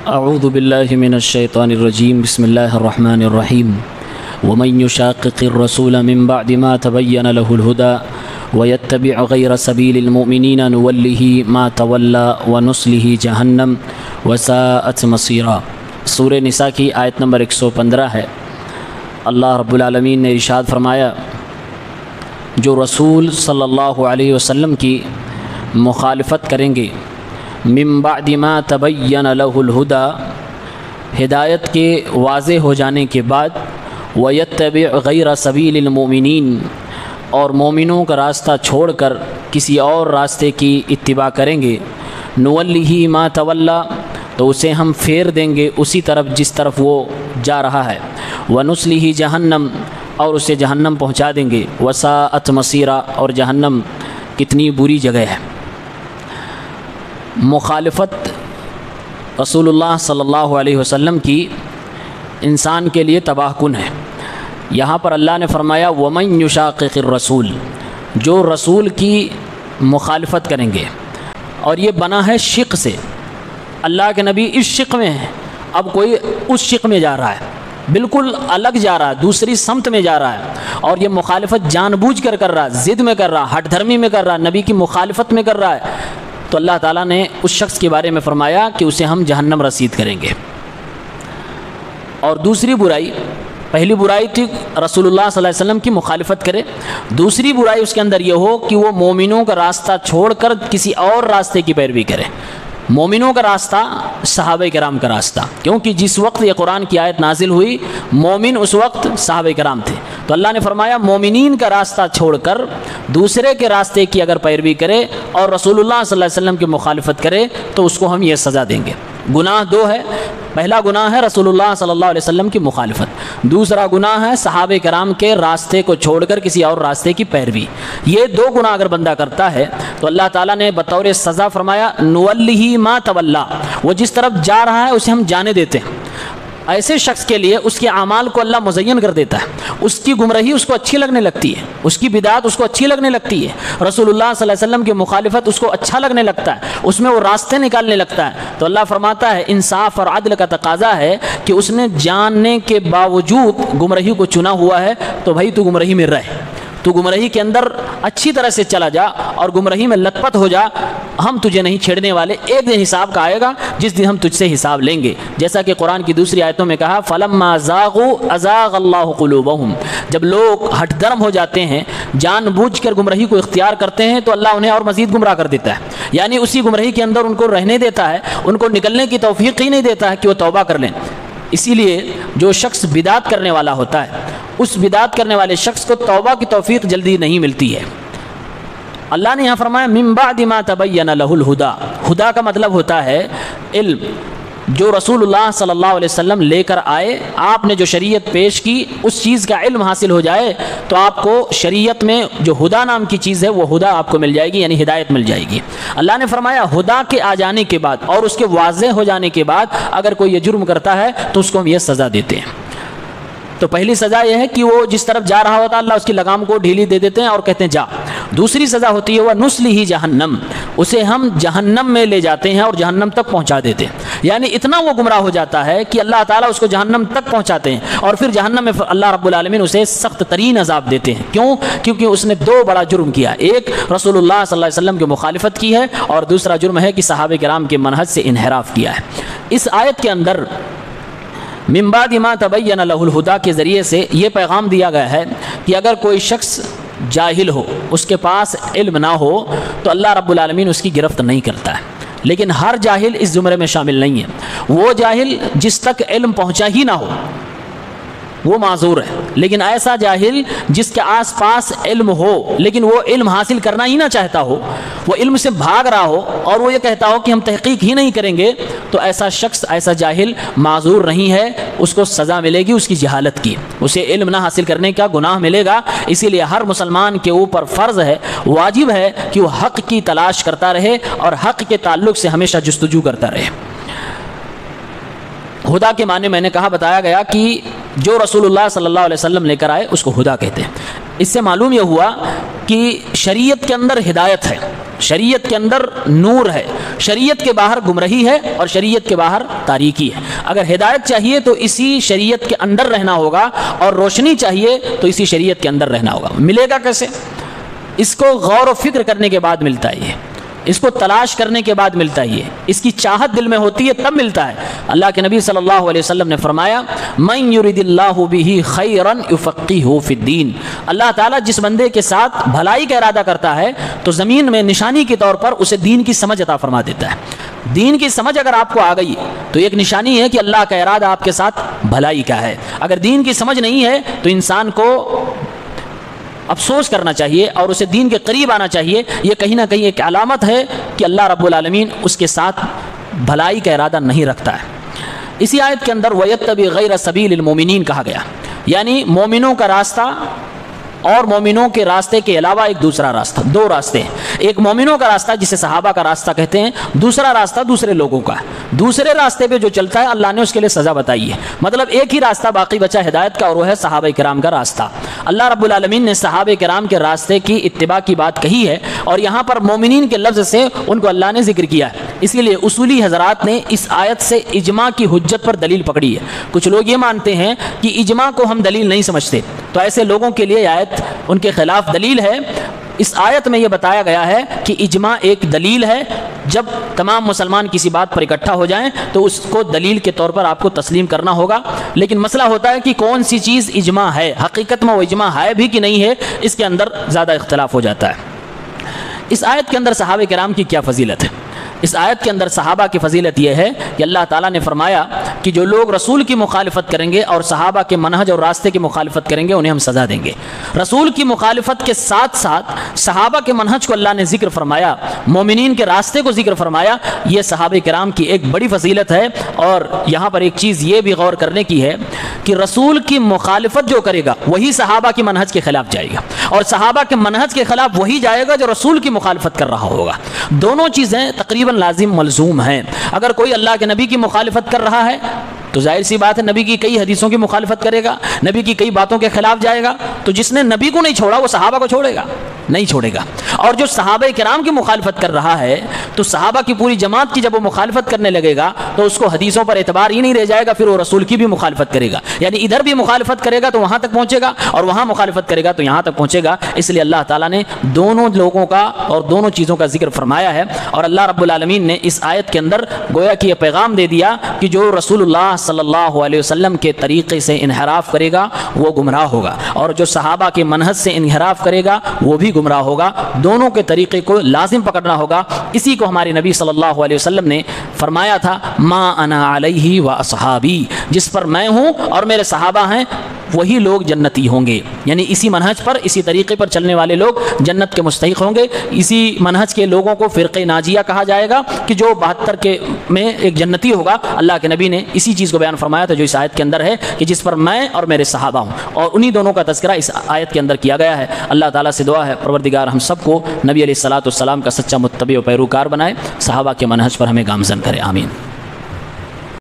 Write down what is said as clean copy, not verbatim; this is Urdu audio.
اعوذ باللہ من الشیطان الرجیم بسم اللہ الرحمن الرحیم ومن یشاقق الرسول من بعد ما تبین له الهدى ويتبع غیر سبیل المؤمنین نوله ما تولى ونصله جہنم وساءت مصیرا۔ سورہ نساء کی آیت نمبر 115 ہے۔ اللہ رب العالمین نے ارشاد فرمایا جو رسول صلی اللہ علیہ وسلم کی مخالفت کریں گے من بعد ما تبین له الهدى، ہدایت کے واضح ہو جانے کے بعد، وَيَتَّبِعْ غَيْرَ سَبِيلِ الْمُؤْمِنِينَ، اور مومنوں کا راستہ چھوڑ کر کسی اور راستے کی اتباع کریں گے، نُوَلِّهِ مَا تَوَلَّى، تو اسے ہم پھیر دیں گے اسی طرف جس طرف وہ جا رہا ہے، وَنُصْلِهِ جَهَنَّمْ، اور اسے جہنم پہنچا دیں گے، وَسَاءَتْ مَصِيرًا، اور جہنم کتنی بری جگہ ہے۔ مخالفت رسول اللہ صلی اللہ علیہ وسلم کی انسان کے لیے تباہ کن ہے۔ یہاں پر اللہ نے فرمایا وَمَن يُشَاقِقِ الرَّسُولِ، جو رسول کی مخالفت کریں گے، اور یہ بنا ہے شق سے۔ اللہ کے نبی اس شق میں ہیں، اب کوئی اس شق میں جا رہا ہے، بالکل الگ جا رہا ہے، دوسری سمت میں جا رہا ہے، اور یہ مخالفت جان بوجھ کر رہا ہے، ضد میں کر رہا ہے، ہٹ دھرمی میں کر رہا ہے، نبی کی مخالفت میں کر رہا ہے، تو اللہ تعالیٰ نے اس شخص کے بارے میں فرمایا کہ اسے ہم جہنم رسید کریں گے۔ اور دوسری برائی، پہلی برائی تھی رسول اللہ صلی اللہ علیہ وسلم کی مخالفت کرے، دوسری برائی اس کے اندر یہ ہو کہ وہ مومنوں کا راستہ چھوڑ کر کسی اور راستے کی پیروی کرے۔ مومنوں کا راستہ صحابہ کرام کا راستہ، کیونکہ جس وقت یہ قرآن کی آیت نازل ہوئی مومن اس وقت صحابہ کرام تھے، تو اللہ نے فرمایا مومنین کا راستہ چھوڑ کر دوسرے کے راستے کی اگر پیروی کرے اور رسول اللہ صلی اللہ علیہ وسلم کی مخالفت کرے تو اس کو ہم یہ سزا دیں گے۔ گناہ دو ہے، پہلا گناہ ہے رسول اللہ صلی اللہ علیہ وسلم کی مخالفت، دوسرا گناہ ہے صحابہ کرام کے راستے کو چھوڑ کر کسی اور راستے کی پیروی۔ یہ دو گناہ اگر بندہ کرتا ہے تو اللہ تعالیٰ نے بطور سزا فرمایا نُوَلِّهِ مَا تَوَلَّى، وہ جس طرف جا رہا ہے اسے ہم جانے دیتے ہیں۔ ایسے شخص کے لیے اس کے اعمال کو اللہ مزین کر دیتا ہے، اس کی گمراہی اس کو اچھی لگنے لگتی ہے، اس کی بدعت اس کو اچھی لگنے لگتی ہے، رسول اللہ صلی اللہ علیہ وسلم کی مخالفت اس کو اچھا لگنے لگتا ہے، اس میں وہ راستے نکالنے لگتا ہے۔ تو اللہ فرماتا ہے انصاف اور عدل کا تقاضا ہے کہ اس نے جاننے کے باوجود گمراہی کو چنا ہوا ہے تو بھائی تو گمراہی میں رہ، تو گمراہی کے اندر اچھی طرح سے چلا جا اور گمراہی میں لت پت ہو جا، ہم تجھے نہیں چھیڑنے والے۔ ایک دن حساب کا آئے گا جس دن ہم تجھ سے حساب لیں گے، جیسا کہ قرآن کی دوسری آیتوں میں کہا فَلَمَّا زَاغُوا أَزَاغَ اللَّهُ قُلُوبَهُمْ، جب لوگ ہٹ درم ہو جاتے ہیں، جان بوجھ کر گمراہی کو اختیار کرتے ہیں تو اللہ انہیں اور مزید گمراہ کر دیتا ہے، یعنی اسی گمراہی کے اندر ان کو رہنے دیتا ہے، ان کو نکلنے کی توفیق ہی نہیں دیتا ہے کہ وہ توبہ کر لیں۔ اسی لیے جو شخص بدعت کرنے والا ہوتا ہے اس بدعت کرنے والے شخص کو توبہ کی توفیق جلدی نہیں ملتی ہے۔ اللہ نے یہاں فرمایا من بعد ما تبین له الهدى، ہدا کا مطلب ہوتا ہے علم، جو رسول اللہ صلی اللہ علیہ وسلم لے کر آئے، آپ نے جو شریعت پیش کی اس چیز کا علم حاصل ہو جائے تو آپ کو شریعت میں جو ہدا نام کی چیز ہے وہ ہدا آپ کو مل جائے گی، یعنی ہدایت مل جائے گی۔ اللہ نے فرمایا ہدا کے آ جانے کے بعد اور اس کے واضح ہو جانے کے بعد اگر کوئی یہ جرم کرتا ہے تو اس کو ہم یہ سزا دیتے ہیں۔ تو پہلی سزا یہ ہے کہ وہ جس طرف جا رہا ہوتا اللہ اس کی لگام کو ڈھیلی دے دیتے ہیں اور کہتے ہیں جا۔ دوسری سزا ہوتی ہے وہ نُصْلِهِ جہنم، اسے ہم جہنم میں لے جاتے ہیں اور جہنم تک پہنچا دیتے ہیں، یعنی اتنا وہ گمراہ ہو جاتا ہے کہ اللہ تعالیٰ اس کو جہنم تک پہنچاتے ہیں اور پھر جہنم میں اللہ رب العالمین اسے سخت ترین عذاب دیتے ہیں۔ کیوں؟ کیونکہ اس نے دو بڑا جرم کیا، ایک رسول اللہ صلی اللہ علیہ وسلم کی مخالفت کی ہے اور دوسرا جرم ہے کہ صحابہ کرام کے منہج سے انحراف کیا ہے۔ اس آیت کے اندر من بعد ما تبین له الهدى کے ذریعے سے یہ پیغام دیا گیا ہے کہ اگر کوئی شخص جاہل ہو، اس کے پاس علم نہ ہو تو اللہ رب العالمین اس کی گرفت نہیں کرتا ہے، لیکن ہر جاہل اس زمرے میں شامل نہیں ہے۔ وہ جاہل جس تک علم پہنچا ہی نہ ہو وہ معذور ہے، لیکن ایسا جاہل جس کے آس پاس علم ہو لیکن وہ علم حاصل کرنا ہی نہ چاہتا ہو، وہ علم سے بھاگ رہا ہو اور وہ یہ کہتا ہو کہ ہم تحقیق ہی نہیں کریں گے، تو ایسا شخص، ایسا جاہل معذور نہیں ہے، اس کو سزا ملے گی اس کی جہالت کی، اسے علم نہ حاصل کرنے کا گناہ ملے گا۔ اسی لیے ہر مسلمان کے اوپر فرض ہے، واجب ہے کہ وہ حق کی تلاش کرتا رہے اور حق کے تعلق سے ہمیشہ جستجو کرتا رہے۔ ہدا کے معنی میں نے کہا بتایا گیا کہ جو رسول اللہ صلی اللہ علیہ وسلم لے کر آئے اس کو ہدا کہتے ہیں۔ اس سے معلوم یہ ہوا کہ شریعت کے اندر ہدایت ہے، شریعت کے اندر نور ہے، شریعت کے باہر گمراہی ہے اور شریعت کے باہر تاریکی ہے۔ اگر ہدایت چاہیے تو اسی شریعت کے اندر رہنا ہوگا، اور روشنی چاہیے تو اسی شریعت کے اندر رہنا ہوگا۔ ملے گا کیسے؟ اس کو غور و فکر کرنے کے بعد ملتا ہے، یہ اس کو تلاش کرنے کے بعد ملتا ہے، اس کی چاہت دل میں ہوتی ہے تب ملتا ہے۔ اللہ کے نبی صلی اللہ علیہ وسلم نے فرمایا من یرید اللہ بہ خیرا یفقہہ فی الدین، اللہ تعالیٰ جس بندے کے ساتھ بھلائی کا ارادہ کرتا ہے تو زمین میں نشانی کے طور پر اسے دین کی سمجھ عطا فرما دیتا ہے۔ دین کی سمجھ اگر آپ کو آ گئی تو ایک نشانی ہے کہ اللہ کا ارادہ آپ کے ساتھ بھلائی کا ہے۔ اگر دین کی سمجھ نہیں ہے تو انسان کو افسوس کرنا چاہیے اور اسے دین کے قریب آنا چاہیے۔ یہ کہیں نہ کہیں ایک علامت ہے کہ اللہ رب العالمین اس کے ساتھ بھلائی کا ارادہ نہیں رکھتا ہے۔ اسی آیت کے اندر وَيَتَّبِعْ غَيْرَ سَبِيلِ الْمُؤْمِنِينَ کہا گیا، یعنی مومنوں کا راستہ اور مومنوں کے راستے کے علاوہ ایک دوسرا راستہ، دو راستے ہیں۔ ایک مومنوں کا راستہ جسے صحابہ کا راستہ کہتے ہیں، دوسرا راستہ دوسرے لوگوں کا ہے۔ دوسرے راستے پہ جو چلتا ہے اللہ نے اس کے لیے سزا بتائی ہے، مطلب ایک ہی راستہ باقی بچا ہدایت کا، اور وہ ہے صحابہ کرام کا راستہ۔ اللہ رب العالمین نے صحابہ کرام کے راستے کی اتباع کی بات کہی ہے، اور یہاں پر مومنین کے لفظ سے ان کو اللہ نے ذکر کیا ہے۔ اسی لیے اصولی حضرات نے اس آیت سے اجماع کی حجت پر دلیل پکڑی ہے۔ کچھ لوگ یہ مانتے ہیں کہ اجماع کو ہم دلیل نہیں سمجھتے، تو ایسے لوگوں کے لیے آیت ان کے خلاف دلیل ہے۔ اس آیت میں یہ بتایا گیا ہے کہ اجماع ایک دلیل ہے، جب تمام مسلمان کسی بات پر اکٹھا ہو جائیں تو اس کو دلیل کے طور پر آپ کو تسلیم کرنا ہوگا، لیکن مسئلہ ہوتا ہے کہ کون سی چیز اجماع ہے، حقیقت میں وہ اجماع ہے بھی کہ نہیں ہے، اس کے اندر زیادہ اختلاف ہو جاتا ہے۔ اس آیت کے اندر صحابہ کرام کی کیا فضیلت ہے؟ اس آیت کے اندر صحابہ کی فضیلت یہ ہے کہ اللہ تعالیٰ نے فرمایا کہ جو لوگ رسول کی مخالفت کریں گے اور صحابہ کے منہج اور راستے کی مخالفت کریں گے انہیں ہم سزا دیں گے۔ رسول کی مخالفت کے ساتھ ساتھ صحابہ کے منہج کو اللہ نے ذکر فرمایا، مومنین کے راستے کو ذکر فرمایا، یہ صحابہ کرام کی ایک بڑی فضیلت ہے۔ اور یہاں پر ایک چیز یہ بھی غور کرنے کی ہے کہ رسول کی مخالفت جو کرے گا وہی صحابہ کی منہج کے خلاف جائے گا، اور صحابہ کے منہج کے خلاف وہی جائے گا جو رسول کی مخالفت کر رہا ہوگا۔ دونوں چیزیں تقریباً لازم ملزوم ہیں۔ اگر کوئی اللہ کے نبی کی مخالفت کر رہا ہے تو ظاہر سی بات ہے نبی کی کئی حدیثوں کی مخالفت کرے گا، نبی کی کئی باتوں کے خلاف جائے گا، تو جس نے نبی کو نہیں چھوڑا وہ صحابہ کو چھوڑے گا؟ نہیں چھوڑے گا۔ اور جو صحابہ کرام کی مخالفت کر رہا ہے تو صحابہ کی پوری جماعت کی جب وہ مخالفت کرنے لگے گا تو اس کو حدیثوں پر اعتبار ہی نہیں رہ جائے گا، پھر وہ رسول کی بھی مخالفت کرے گا، یعنی ادھر بھی مخالفت کرے گا تو وہاں تک پہنچے گا، اور وہاں مخالفت کرے گا تو یہاں تک پہنچے گا۔ اس لیے اللہ تعالیٰ نے دونوں لوگوں کا اور دونوں چیزوں کا ذکر فرمایا ہے، اور اللہ رب العالمین نے اس آیت کے اندر گویا کہ یہ پیغام دے دیا کہ جو رسول اللہ صلی اللہ علیہ وسلم کے طریقے سے انحراف کرے گا وہ گمراہ ہوگا، اور جو صحابہ کے منہج سے انحراف کرے گا وہ بھی گمراہ ہوگا۔ دونوں کے طریقے کو لازم پکڑنا ہوگا۔ اسی کو ہمارے نبی صلی اللہ علیہ وسلم نے فرمایا تھا ما انا علیہ و اصحابی، جس پر میں ہوں اور میرے صحابہ ہیں وہی لوگ جنتی ہوں گے، یعنی اسی منہج پر اسی طریقے پر چلنے والے لوگ جنت کے مستحق ہوں گے۔ اسی منہج کے لوگوں کو فرقہ ناجیہ کہا جائے گا کہ جو 72 کے میں ایک جنتی ہوگا۔ اللہ کے نبی نے اسی چیز کو بیان فرمایا تھا جو اس آیت کے اندر ہے کہ جس پر میں اور میرے صحابہ ہوں، اور انہی دونوں کا تذکرہ اس آیت کے اندر کیا گیا ہے۔ اللہ تعالیٰ سے دعا ہے پروردگار ہم سب کو نبی علیہ الصلوۃ والسلام کا سچا متبع و پیروکار بنائے، صحابہ کے منہج پر ہمیں گامزن کرے، آمین۔